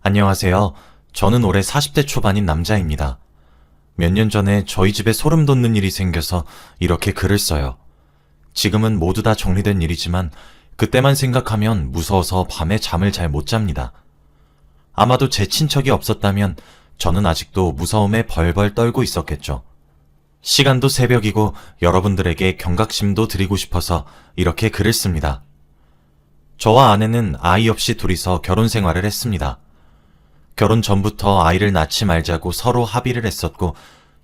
안녕하세요. 저는 올해 40대 초반인 남자입니다. 몇 년 전에 저희 집에 소름 돋는 일이 생겨서 이렇게 글을 써요. 지금은 모두 다 정리된 일이지만 그때만 생각하면 무서워서 밤에 잠을 잘 못 잡니다. 아마도 제 친척이 없었다면 저는 아직도 무서움에 벌벌 떨고 있었겠죠. 시간도 새벽이고 여러분들에게 경각심도 드리고 싶어서 이렇게 글을 씁니다. 저와 아내는 아이 없이 둘이서 결혼 생활을 했습니다. 결혼 전부터 아이를 낳지 말자고 서로 합의를 했었고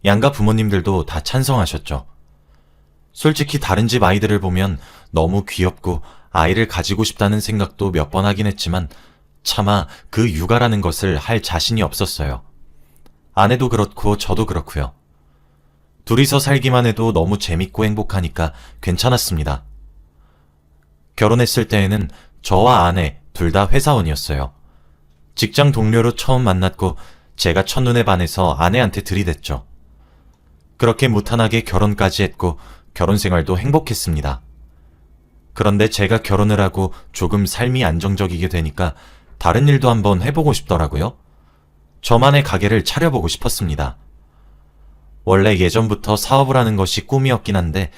양가 부모님들도 다 찬성하셨죠. 솔직히 다른 집 아이들을 보면 너무 귀엽고 아이를 가지고 싶다는 생각도 몇 번 하긴 했지만 차마 그 육아라는 것을 할 자신이 없었어요. 아내도 그렇고 저도 그렇고요. 둘이서 살기만 해도 너무 재밌고 행복하니까 괜찮았습니다. 결혼했을 때에는 저와 아내 둘 다 회사원이었어요. 직장 동료로 처음 만났고 제가 첫눈에 반해서 아내한테 들이댔죠. 그렇게 무탄하게 결혼까지 했고 결혼 생활도 행복했습니다. 그런데 제가 결혼을 하고 조금 삶이 안정적이게 되니까 다른 일도 한번 해보고 싶더라고요. 저만의 가게를 차려보고 싶었습니다. 원래 예전부터 사업을 하는 것이 꿈이었긴 한데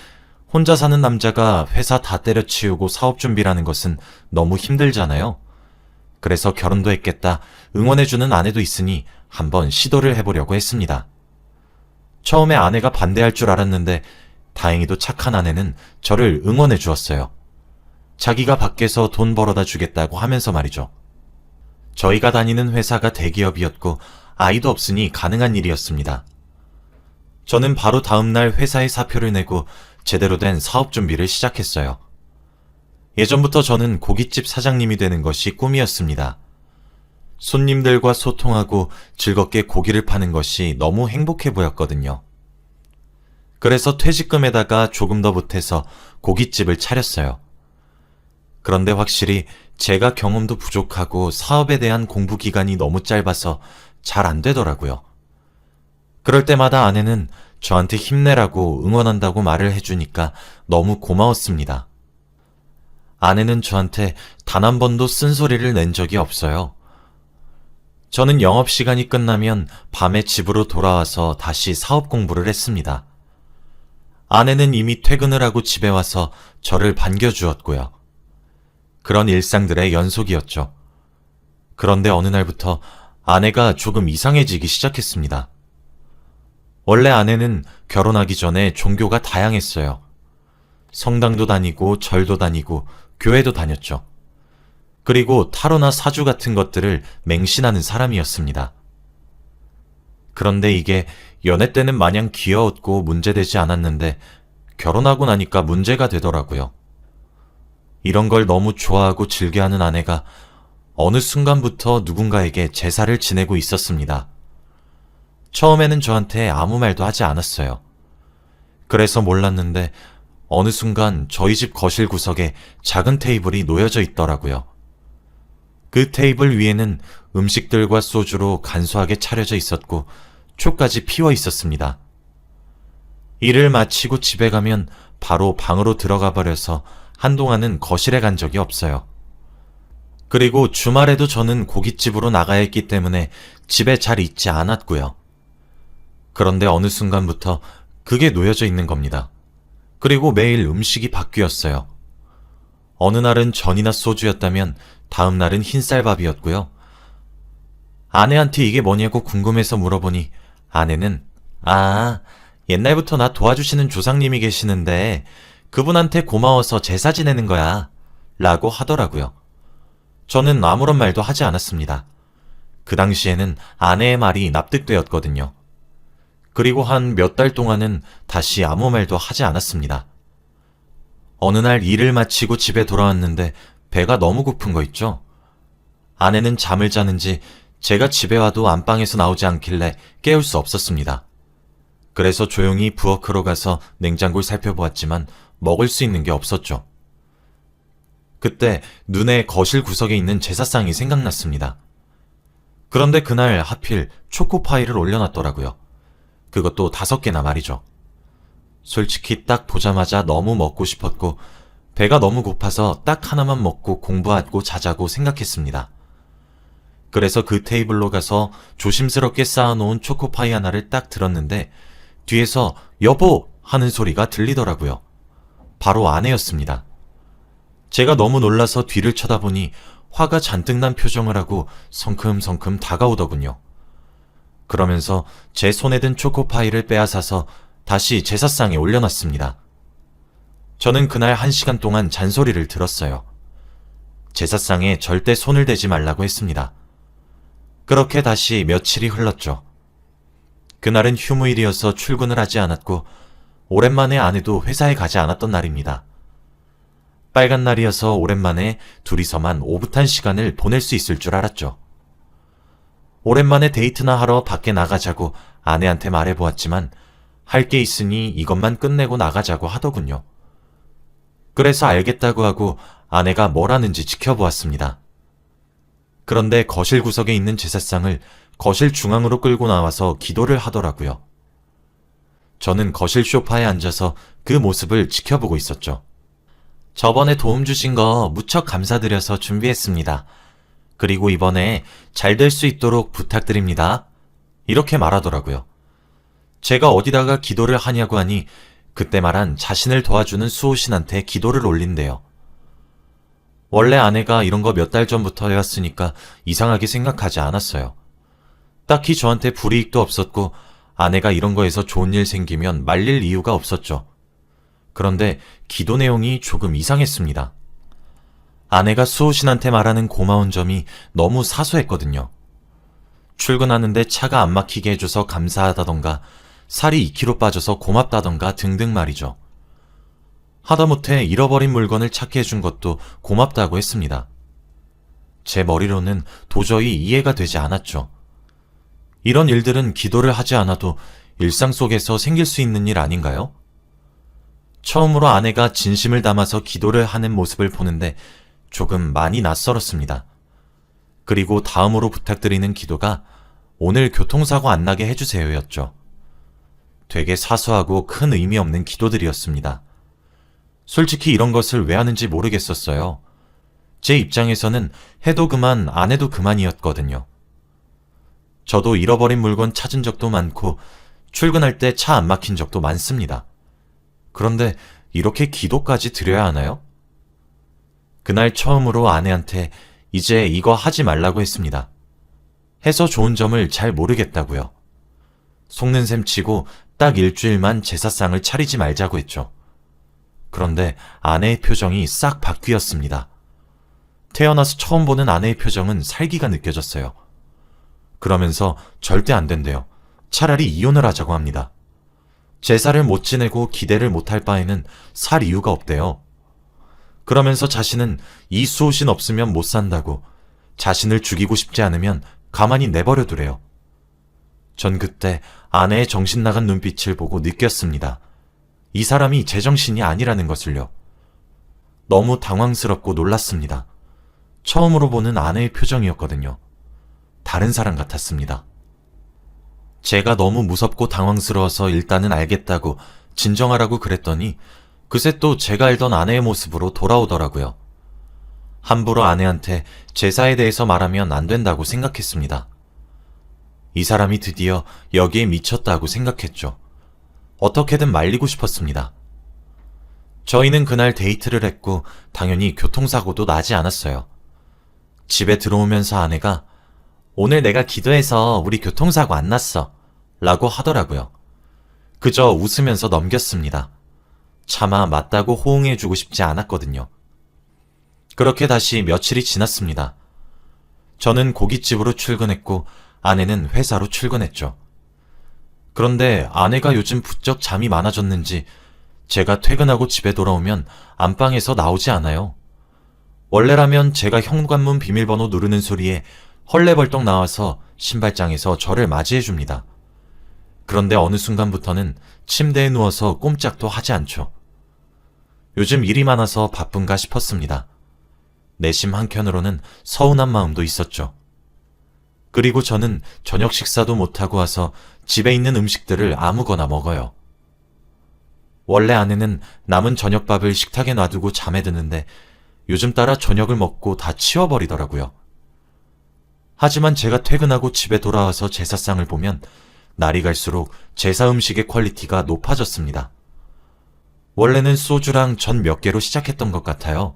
혼자 사는 남자가 회사 다 때려치우고 사업 준비라는 것은 너무 힘들잖아요. 그래서 결혼도 했겠다 응원해주는 아내도 있으니 한번 시도를 해보려고 했습니다. 처음에 아내가 반대할 줄 알았는데 다행히도 착한 아내는 저를 응원해 주었어요. 자기가 밖에서 돈 벌어다 주겠다고 하면서 말이죠. 저희가 다니는 회사가 대기업이었고 아이도 없으니 가능한 일이었습니다. 저는 바로 다음날 회사에 사표를 내고 제대로 된 사업 준비를 시작했어요. 예전부터 저는 고깃집 사장님이 되는 것이 꿈이었습니다. 손님들과 소통하고 즐겁게 고기를 파는 것이 너무 행복해 보였거든요. 그래서 퇴직금에다가 조금 더 보태서 고깃집을 차렸어요. 그런데 확실히 제가 경험도 부족하고 사업에 대한 공부 기간이 너무 짧아서 잘 안 되더라고요. 그럴 때마다 아내는 저한테 힘내라고 응원한다고 말을 해주니까 너무 고마웠습니다. 아내는 저한테 단 한 번도 쓴소리를 낸 적이 없어요. 저는 영업시간이 끝나면 밤에 집으로 돌아와서 다시 사업 공부를 했습니다. 아내는 이미 퇴근을 하고 집에 와서 저를 반겨주었고요. 그런 일상들의 연속이었죠. 그런데 어느 날부터 아내가 조금 이상해지기 시작했습니다. 원래 아내는 결혼하기 전에 종교가 다양했어요. 성당도 다니고 절도 다니고 교회도 다녔죠. 그리고 타로나 사주 같은 것들을 맹신하는 사람이었습니다. 그런데 이게 연애 때는 마냥 귀여웠고 문제되지 않았는데 결혼하고 나니까 문제가 되더라고요. 이런 걸 너무 좋아하고 즐겨하는 아내가 어느 순간부터 누군가에게 제사를 지내고 있었습니다. 처음에는 저한테 아무 말도 하지 않았어요. 그래서 몰랐는데 어느 순간 저희 집 거실 구석에 작은 테이블이 놓여져 있더라고요. 그 테이블 위에는 음식들과 소주로 간소하게 차려져 있었고 촉까지 피워 있었습니다. 일을 마치고 집에 가면 바로 방으로 들어가 버려서 한동안은 거실에 간 적이 없어요. 그리고 주말에도 저는 고깃집으로 나가야 했기 때문에 집에 잘 있지 않았고요. 그런데 어느 순간부터 그게 놓여져 있는 겁니다. 그리고 매일 음식이 바뀌었어요. 어느 날은 전이나 소주였다면 다음 날은 흰쌀밥이었고요. 아내한테 이게 뭐냐고 궁금해서 물어보니 아내는 옛날부터 나 도와주시는 조상님이 계시는데 그분한테 고마워서 제사 지내는 거야 라고 하더라고요. 저는 아무런 말도 하지 않았습니다. 그 당시에는 아내의 말이 납득되었거든요. 그리고 한 몇 달 동안은 다시 아무 말도 하지 않았습니다. 어느 날 일을 마치고 집에 돌아왔는데 배가 너무 고픈 거 있죠? 아내는 잠을 자는지 제가 집에 와도 안방에서 나오지 않길래 깨울 수 없었습니다. 그래서 조용히 부엌으로 가서 냉장고를 살펴보았지만 먹을 수 있는 게 없었죠. 그때 눈에 거실 구석에 있는 제사상이 생각났습니다. 그런데 그날 하필 초코파이를 올려놨더라고요. 그것도 5개나 말이죠. 솔직히 딱 보자마자 너무 먹고 싶었고 배가 너무 고파서 딱 하나만 먹고 공부하고 자자고 생각했습니다. 그래서 그 테이블로 가서 조심스럽게 쌓아놓은 초코파이 하나를 딱 들었는데 뒤에서 여보! 하는 소리가 들리더라고요. 바로 아내였습니다. 제가 너무 놀라서 뒤를 쳐다보니 화가 잔뜩 난 표정을 하고 성큼성큼 다가오더군요. 그러면서 제 손에 든 초코파이를 빼앗아서 다시 제사상에 올려놨습니다. 저는 그날 1시간 동안 잔소리를 들었어요. 제사상에 절대 손을 대지 말라고 했습니다. 그렇게 다시 며칠이 흘렀죠. 그날은 휴무일이어서 출근을 하지 않았고 오랜만에 아내도 회사에 가지 않았던 날입니다. 빨간 날이어서 오랜만에 둘이서만 오붓한 시간을 보낼 수 있을 줄 알았죠. 오랜만에 데이트나 하러 밖에 나가자고 아내한테 말해보았지만 할 게 있으니 이것만 끝내고 나가자고 하더군요. 그래서 알겠다고 하고 아내가 뭘 하는지 지켜보았습니다. 그런데 거실 구석에 있는 제사상을 거실 중앙으로 끌고 나와서 기도를 하더라고요. 저는 거실 소파에 앉아서 그 모습을 지켜보고 있었죠. 저번에 도움 주신 거 무척 감사드려서 준비했습니다. 그리고 이번에 잘 될 수 있도록 부탁드립니다. 이렇게 말하더라고요. 제가 어디다가 기도를 하냐고 하니 그때 말한 자신을 도와주는 수호신한테 기도를 올린대요. 원래 아내가 이런 거 몇 달 전부터 해왔으니까 이상하게 생각하지 않았어요. 딱히 저한테 불이익도 없었고 아내가 이런 거에서 좋은 일 생기면 말릴 이유가 없었죠. 그런데 기도 내용이 조금 이상했습니다. 아내가 수호신한테 말하는 고마운 점이 너무 사소했거든요. 출근하는데 차가 안 막히게 해줘서 감사하다던가 살이 2kg 빠져서 고맙다던가 등등 말이죠. 하다못해 잃어버린 물건을 찾게 해준 것도 고맙다고 했습니다. 제 머리로는 도저히 이해가 되지 않았죠. 이런 일들은 기도를 하지 않아도 일상 속에서 생길 수 있는 일 아닌가요? 처음으로 아내가 진심을 담아서 기도를 하는 모습을 보는데 조금 많이 낯설었습니다. 그리고 다음으로 부탁드리는 기도가 오늘 교통사고 안 나게 해주세요였죠. 되게 사소하고 큰 의미 없는 기도들이었습니다. 솔직히 이런 것을 왜 하는지 모르겠었어요. 제 입장에서는 해도 그만 안 해도 그만이었거든요. 저도 잃어버린 물건 찾은 적도 많고 출근할 때 차 안 막힌 적도 많습니다. 그런데 이렇게 기도까지 드려야 하나요? 그날 처음으로 아내한테 이제 이거 하지 말라고 했습니다. 해서 좋은 점을 잘 모르겠다고요. 속는 셈 치고 딱 일주일만 제사상을 차리지 말자고 했죠. 그런데 아내의 표정이 싹 바뀌었습니다. 태어나서 처음 보는 아내의 표정은 살기가 느껴졌어요. 그러면서 절대 안 된대요. 차라리 이혼을 하자고 합니다. 제사를 못 지내고 기대를 못할 바에는 살 이유가 없대요. 그러면서 자신은 이 수호신 없으면 못 산다고, 자신을 죽이고 싶지 않으면 가만히 내버려 두래요. 전 그때 아내의 정신 나간 눈빛을 보고 느꼈습니다. 이 사람이 제정신이 아니라는 것을요. 너무 당황스럽고 놀랐습니다. 처음으로 보는 아내의 표정이었거든요. 다른 사람 같았습니다. 제가 너무 무섭고 당황스러워서 일단은 알겠다고 진정하라고 그랬더니 그새 또 제가 알던 아내의 모습으로 돌아오더라고요. 함부로 아내한테 제사에 대해서 말하면 안 된다고 생각했습니다. 이 사람이 드디어 여기에 미쳤다고 생각했죠. 어떻게든 말리고 싶었습니다. 저희는 그날 데이트를 했고 당연히 교통사고도 나지 않았어요. 집에 들어오면서 아내가 오늘 내가 기도해서 우리 교통사고 안 났어 라고 하더라고요. 그저 웃으면서 넘겼습니다. 차마 맞다고 호응해주고 싶지 않았거든요. 그렇게 다시 며칠이 지났습니다. 저는 고깃집으로 출근했고 아내는 회사로 출근했죠. 그런데 아내가 요즘 부쩍 잠이 많아졌는지 제가 퇴근하고 집에 돌아오면 안방에서 나오지 않아요. 원래라면 제가 현관문 비밀번호 누르는 소리에 헐레벌떡 나와서 신발장에서 저를 맞이해줍니다. 그런데 어느 순간부터는 침대에 누워서 꼼짝도 하지 않죠. 요즘 일이 많아서 바쁜가 싶었습니다. 내심 한켠으로는 서운한 마음도 있었죠. 그리고 저는 저녁 식사도 못하고 와서 집에 있는 음식들을 아무거나 먹어요. 원래 아내는 남은 저녁밥을 식탁에 놔두고 잠에 드는데 요즘 따라 저녁을 먹고 다 치워버리더라고요. 하지만 제가 퇴근하고 집에 돌아와서 제사상을 보면 날이 갈수록 제사 음식의 퀄리티가 높아졌습니다. 원래는 소주랑 전 몇 개로 시작했던 것 같아요.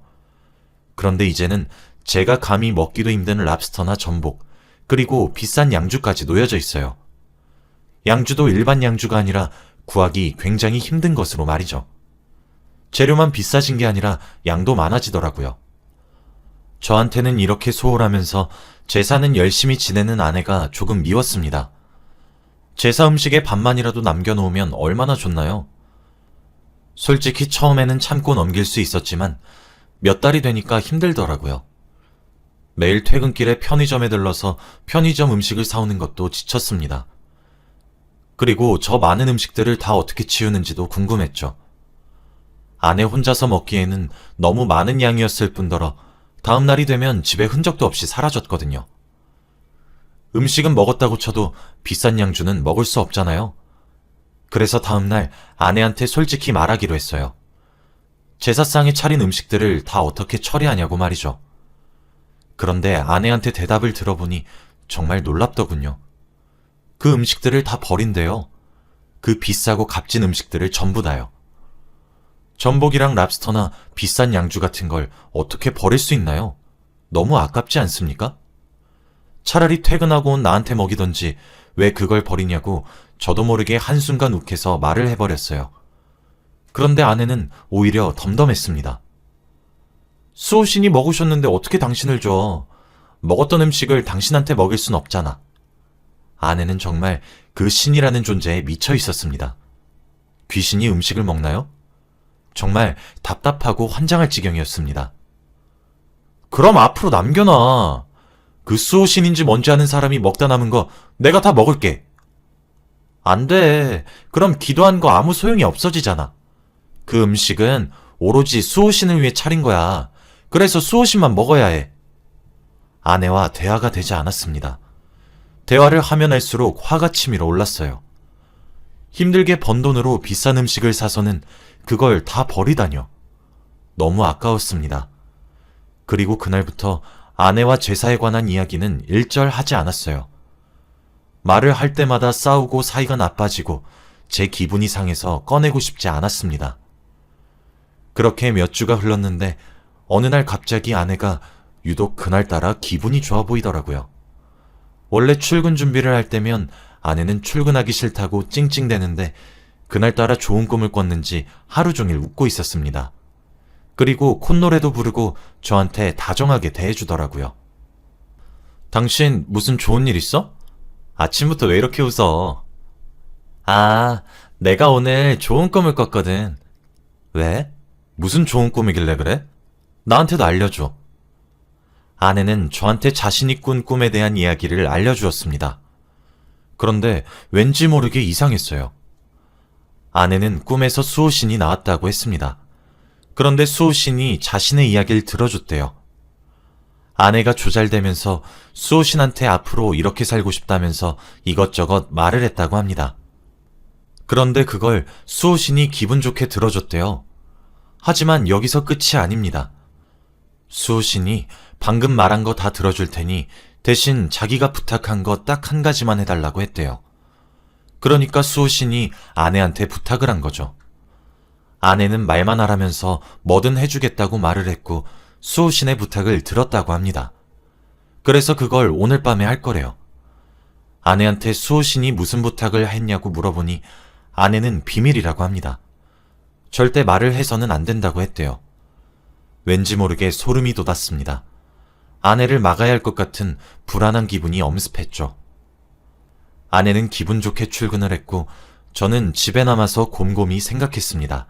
그런데 이제는 제가 감히 먹기도 힘든 랍스터나 전복, 그리고 비싼 양주까지 놓여져 있어요. 양주도 일반 양주가 아니라 구하기 굉장히 힘든 것으로 말이죠. 재료만 비싸진 게 아니라 양도 많아지더라고요. 저한테는 이렇게 소홀하면서 제사는 열심히 지내는 아내가 조금 미웠습니다. 제사 음식에 반만이라도 남겨놓으면 얼마나 좋나요? 솔직히 처음에는 참고 넘길 수 있었지만 몇 달이 되니까 힘들더라고요. 매일 퇴근길에 편의점에 들러서 편의점 음식을 사오는 것도 지쳤습니다. 그리고 저 많은 음식들을 다 어떻게 치우는지도 궁금했죠. 아내 혼자서 먹기에는 너무 많은 양이었을 뿐더러 다음 날이 되면 집에 흔적도 없이 사라졌거든요. 음식은 먹었다고 쳐도 비싼 양주는 먹을 수 없잖아요. 그래서 다음 날 아내한테 솔직히 말하기로 했어요. 제사상에 차린 음식들을 다 어떻게 처리하냐고 말이죠. 그런데 아내한테 대답을 들어보니 정말 놀랍더군요. 그 음식들을 다 버린대요. 그 비싸고 값진 음식들을 전부 다요. 전복이랑 랍스터나 비싼 양주 같은 걸 어떻게 버릴 수 있나요? 너무 아깝지 않습니까? 차라리 퇴근하고 온 나한테 먹이던지 왜 그걸 버리냐고 저도 모르게 한순간 욱해서 말을 해버렸어요. 그런데 아내는 오히려 덤덤했습니다. 수호신이 먹으셨는데 어떻게 당신을 줘? 먹었던 음식을 당신한테 먹일 순 없잖아. 아내는 정말 그 신이라는 존재에 미쳐 있었습니다. 귀신이 음식을 먹나요? 정말 답답하고 환장할 지경이었습니다. 그럼 앞으로 남겨놔. 그 수호신인지 뭔지 아는 사람이 먹다 남은 거 내가 다 먹을게. 안 돼. 그럼 기도한 거 아무 소용이 없어지잖아. 그 음식은 오로지 수호신을 위해 차린 거야. 그래서 수호신만 먹어야 해. 아내와 대화가 되지 않았습니다. 대화를 하면 할수록 화가 치밀어 올랐어요. 힘들게 번 돈으로 비싼 음식을 사서는 그걸 다 버리다뇨. 너무 아까웠습니다. 그리고 그날부터 아내와 제사에 관한 이야기는 일절 하지 않았어요. 말을 할 때마다 싸우고 사이가 나빠지고 제 기분이 상해서 꺼내고 싶지 않았습니다. 그렇게 몇 주가 흘렀는데 어느 날 갑자기 아내가 유독 그날따라 기분이 좋아 보이더라고요. 원래 출근 준비를 할 때면 아내는 출근하기 싫다고 찡찡대는데 그날따라 좋은 꿈을 꿨는지 하루 종일 웃고 있었습니다. 그리고 콧노래도 부르고 저한테 다정하게 대해주더라고요. 당신 무슨 좋은 일 있어? 아침부터 왜 이렇게 웃어? 아, 내가 오늘 좋은 꿈을 꿨거든. 왜? 무슨 좋은 꿈이길래 그래? 나한테도 알려줘. 아내는 저한테 자신이 꾼 꿈에 대한 이야기를 알려주었습니다. 그런데 왠지 모르게 이상했어요. 아내는 꿈에서 수호신이 나왔다고 했습니다. 그런데 수호신이 자신의 이야기를 들어줬대요. 아내가 조잘대면서 수호신한테 앞으로 이렇게 살고 싶다면서 이것저것 말을 했다고 합니다. 그런데 그걸 수호신이 기분 좋게 들어줬대요. 하지만 여기서 끝이 아닙니다. 수호신이 방금 말한 거 다 들어줄 테니 대신 자기가 부탁한 거 딱 한 가지만 해달라고 했대요. 그러니까 수호신이 아내한테 부탁을 한 거죠. 아내는 말만 하라면서 뭐든 해주겠다고 말을 했고 수호신의 부탁을 들었다고 합니다. 그래서 그걸 오늘 밤에 할 거래요. 아내한테 수호신이 무슨 부탁을 했냐고 물어보니 아내는 비밀이라고 합니다. 절대 말을 해서는 안 된다고 했대요. 왠지 모르게 소름이 돋았습니다. 아내를 막아야 할 것 같은 불안한 기분이 엄습했죠. 아내는 기분 좋게 출근을 했고 저는 집에 남아서 곰곰이 생각했습니다.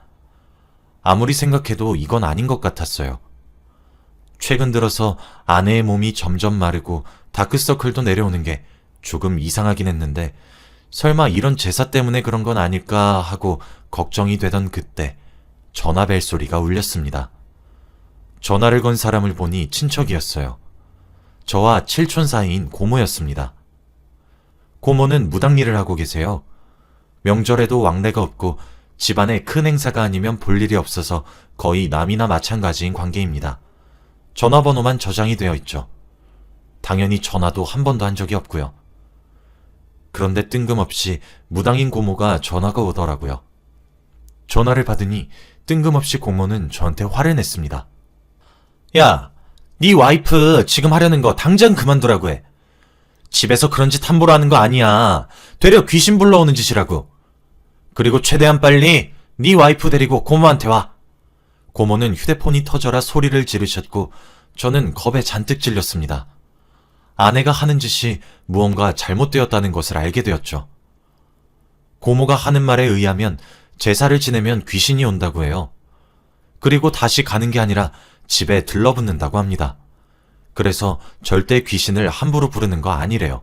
아무리 생각해도 이건 아닌 것 같았어요. 최근 들어서 아내의 몸이 점점 마르고 다크서클도 내려오는 게 조금 이상하긴 했는데 설마 이런 제사 때문에 그런 건 아닐까 하고 걱정이 되던 그때 전화벨 소리가 울렸습니다. 전화를 건 사람을 보니 친척이었어요. 저와 칠촌 사이인 고모였습니다. 고모는 무당일을 하고 계세요. 명절에도 왕래가 없고 집안에 큰 행사가 아니면 볼 일이 없어서 거의 남이나 마찬가지인 관계입니다. 전화번호만 저장이 되어 있죠. 당연히 전화도 한 번도 한 적이 없고요. 그런데 뜬금없이 무당인 고모가 전화가 오더라고요. 전화를 받으니 뜬금없이 고모는 저한테 화를 냈습니다. 야, 네 와이프 지금 하려는 거 당장 그만두라고 해. 집에서 그런 짓 함부로 하는 거 아니야. 되려 귀신 불러오는 짓이라고. 그리고 최대한 빨리 네 와이프 데리고 고모한테 와. 고모는 휴대폰이 터져라 소리를 지르셨고 저는 겁에 잔뜩 질렸습니다. 아내가 하는 짓이 무언가 잘못되었다는 것을 알게 되었죠. 고모가 하는 말에 의하면 제사를 지내면 귀신이 온다고 해요. 그리고 다시 가는 게 아니라 집에 들러붙는다고 합니다. 그래서 절대 귀신을 함부로 부르는 거 아니래요.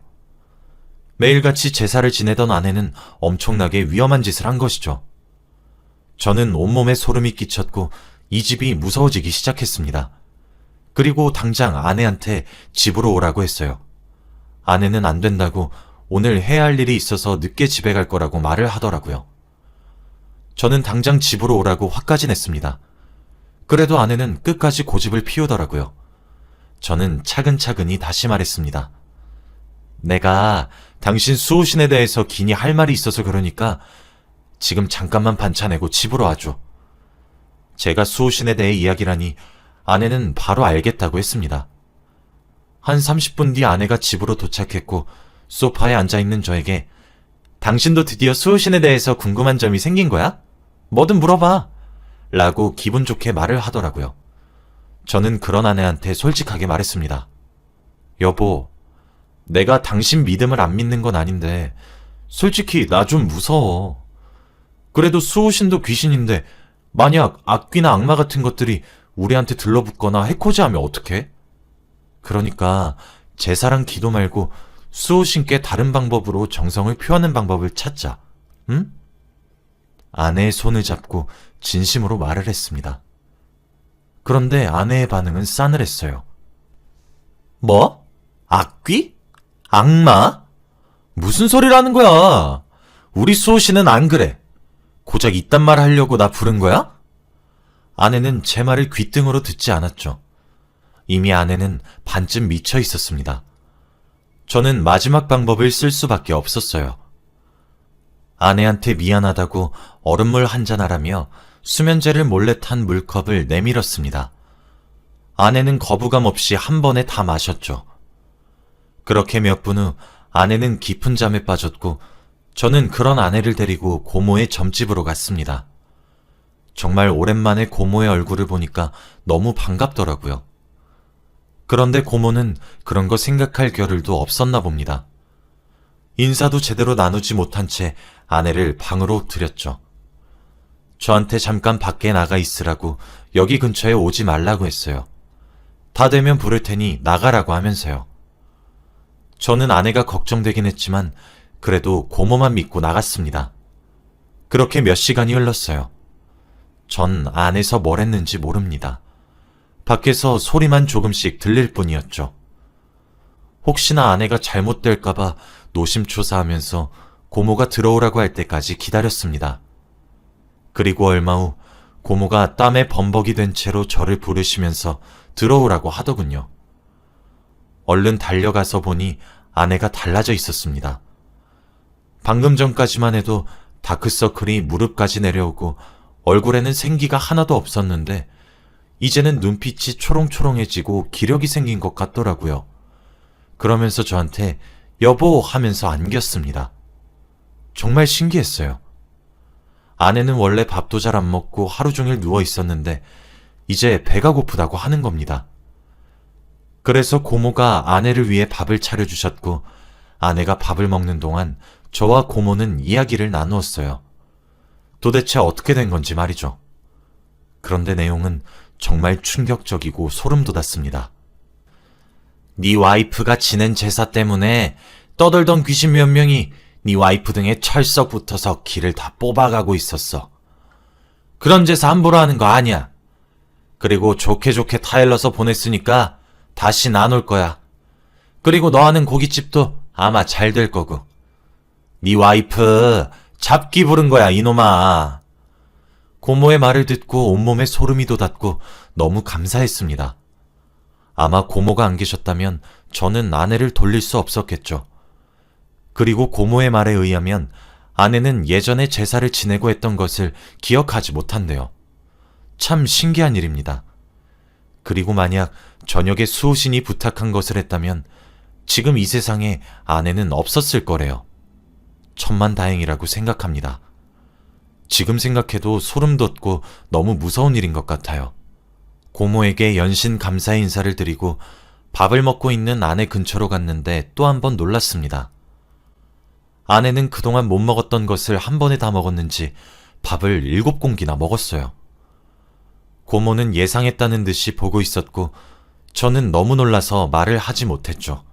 매일같이 제사를 지내던 아내는 엄청나게 위험한 짓을 한 것이죠. 저는 온몸에 소름이 끼쳤고 이 집이 무서워지기 시작했습니다. 그리고 당장 아내한테 집으로 오라고 했어요. 아내는 안 된다고 오늘 해야 할 일이 있어서 늦게 집에 갈 거라고 말을 하더라고요. 저는 당장 집으로 오라고 화까지 냈습니다. 그래도 아내는 끝까지 고집을 피우더라고요. 저는 차근차근히 다시 말했습니다. 내가 당신 수호신에 대해서 기니 할 말이 있어서 그러니까 지금 잠깐만 반차 내고 집으로 와줘. 제가 수호신에 대해 이야기라니 아내는 바로 알겠다고 했습니다. 한 30분 뒤 아내가 집으로 도착했고 소파에 앉아있는 저에게 당신도 드디어 수호신에 대해서 궁금한 점이 생긴 거야? 뭐든 물어봐. 라고 기분 좋게 말을 하더라고요. 저는 그런 아내한테 솔직하게 말했습니다. 여보, 내가 당신 믿음을 안 믿는 건 아닌데 솔직히 나 좀 무서워. 그래도 수호신도 귀신인데 만약 악귀나 악마 같은 것들이 우리한테 들러붙거나 해코지하면 어떡해? 그러니까 제사랑 기도 말고 수호신께 다른 방법으로 정성을 표하는 방법을 찾자. 응? 아내의 손을 잡고 진심으로 말을 했습니다. 그런데 아내의 반응은 싸늘했어요. 뭐? 악귀? 악마? 무슨 소리를 하는 거야? 우리 수호신은 안 그래. 고작 이딴 말 하려고 나 부른 거야? 아내는 제 말을 귓등으로 듣지 않았죠. 이미 아내는 반쯤 미쳐 있었습니다. 저는 마지막 방법을 쓸 수밖에 없었어요. 아내한테 미안하다고 얼음물 한잔 하라며 수면제를 몰래 탄 물컵을 내밀었습니다. 아내는 거부감 없이 한 번에 다 마셨죠. 그렇게 몇 분 후 아내는 깊은 잠에 빠졌고 저는 그런 아내를 데리고 고모의 점집으로 갔습니다. 정말 오랜만에 고모의 얼굴을 보니까 너무 반갑더라고요. 그런데 고모는 그런 거 생각할 겨를도 없었나 봅니다. 인사도 제대로 나누지 못한 채 아내를 방으로 들였죠. 저한테 잠깐 밖에 나가 있으라고 여기 근처에 오지 말라고 했어요. 다 되면 부를 테니 나가라고 하면서요. 저는 아내가 걱정되긴 했지만 그래도 고모만 믿고 나갔습니다. 그렇게 몇 시간이 흘렀어요. 전 안에서 뭘 했는지 모릅니다. 밖에서 소리만 조금씩 들릴 뿐이었죠. 혹시나 아내가 잘못될까봐 노심초사하면서 고모가 들어오라고 할 때까지 기다렸습니다. 그리고 얼마 후 고모가 땀에 범벅이 된 채로 저를 부르시면서 들어오라고 하더군요. 얼른 달려가서 보니 아내가 달라져 있었습니다. 방금 전까지만 해도 다크서클이 무릎까지 내려오고 얼굴에는 생기가 하나도 없었는데 이제는 눈빛이 초롱초롱해지고 기력이 생긴 것 같더라고요. 그러면서 저한테 여보 하면서 안겼습니다. 정말 신기했어요. 아내는 원래 밥도 잘 안 먹고 하루 종일 누워 있었는데 이제 배가 고프다고 하는 겁니다. 그래서 고모가 아내를 위해 밥을 차려주셨고 아내가 밥을 먹는 동안 저와 고모는 이야기를 나누었어요. 도대체 어떻게 된 건지 말이죠. 그런데 내용은 정말 충격적이고 소름 돋았습니다. 네 와이프가 지낸 제사 때문에 떠들던 귀신 몇 명이 네 와이프 등에 철썩 붙어서 기를 다 뽑아가고 있었어. 그런 제사 함부로 하는 거 아니야. 그리고 좋게 좋게 타일러서 보냈으니까 다시 안 올 거야. 그리고 너 하는 고깃집도 아마 잘 될 거고. 네 와이프 잡기 부른 거야 이놈아. 고모의 말을 듣고 온몸에 소름이 돋았고 너무 감사했습니다. 아마 고모가 안 계셨다면 저는 아내를 돌릴 수 없었겠죠. 그리고 고모의 말에 의하면 아내는 예전에 제사를 지내고 했던 것을 기억하지 못한대요. 참 신기한 일입니다. 그리고 만약 저녁에 수호신이 부탁한 것을 했다면 지금 이 세상에 아내는 없었을 거래요. 천만다행이라고 생각합니다. 지금 생각해도 소름 돋고 너무 무서운 일인 것 같아요. 고모에게 연신 감사의 인사를 드리고 밥을 먹고 있는 아내 근처로 갔는데 또 한 번 놀랐습니다. 아내는 그동안 못 먹었던 것을 한 번에 다 먹었는지 밥을 7공기나 먹었어요. 고모는 예상했다는 듯이 보고 있었고 저는 너무 놀라서 말을 하지 못했죠.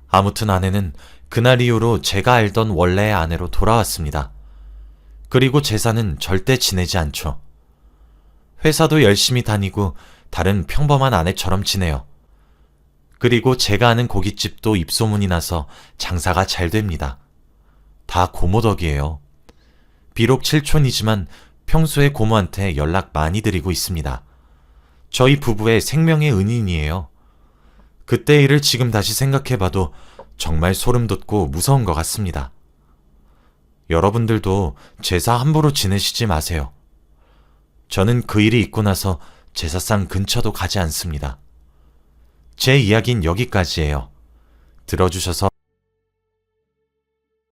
아무튼 아내는 그날 이후로 제가 알던 원래의 아내로 돌아왔습니다. 그리고 제사는 절대 지내지 않죠. 회사도 열심히 다니고 다른 평범한 아내처럼 지내요. 그리고 제가 아는 고깃집도 입소문이 나서 장사가 잘 됩니다. 다 고모 덕이에요. 비록 칠촌이지만 평소에 고모한테 연락 많이 드리고 있습니다. 저희 부부의 생명의 은인이에요. 그때 일을 지금 다시 생각해봐도 정말 소름 돋고 무서운 것 같습니다. 여러분들도 제사 함부로 지내시지 마세요. 저는 그 일이 있고 나서 제사상 근처도 가지 않습니다. 제 이야기는 여기까지예요. 들어주셔서